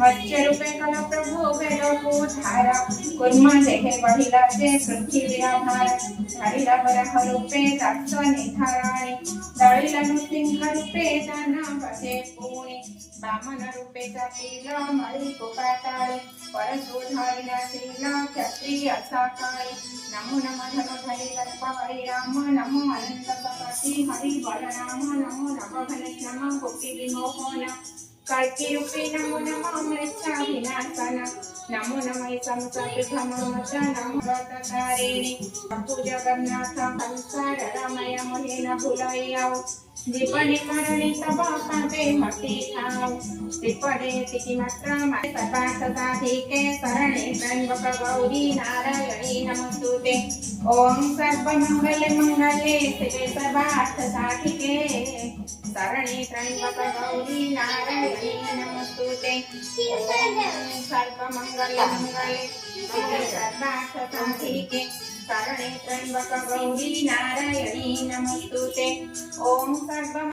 मत्स्य रूपे कल प्रभु वेदोधार कुर्म देहे बहिलाचे पृथ्वीरा भार धरिला वराह रूपे तत्व निर्धाराणि दळिला नृसिंह रूपे दानवते पुणी वामन रूपे कपिल मळी कुपाताळी परशुधारिणा शील क्षत्रिय साकाळी नमो नमः धनुधरी तत्पाळी राम नमो अनंत सपति हरि बलराम नमो नवघन नमः गोपी विमोहन कल्की रूपे नमो नमः मृत्युविनाशन नमो नमः संसर्गममच नमो व्रततारिणी प्रभु जगन्नाथ संसार रमय मोहे न भुलाइयाओ दीपने करणे तब पापे हटे थाओ दीपने तिथि मात्रा माय सपाठ साधिके शरणे त्र्यंबक गौरी नारायणी नमस्तुते ओम सर्वमंगल मंगले शिवे सर्वार्थ साधिके शरणे त्र्यंबक गौरी नारायणी नमस्तुते ओम सर्वमंगल मंगले शिवे सर्वार्थ साधिके शरणे त्र्यंबक गौरी नारायणी नमस्तुते ओम सर्व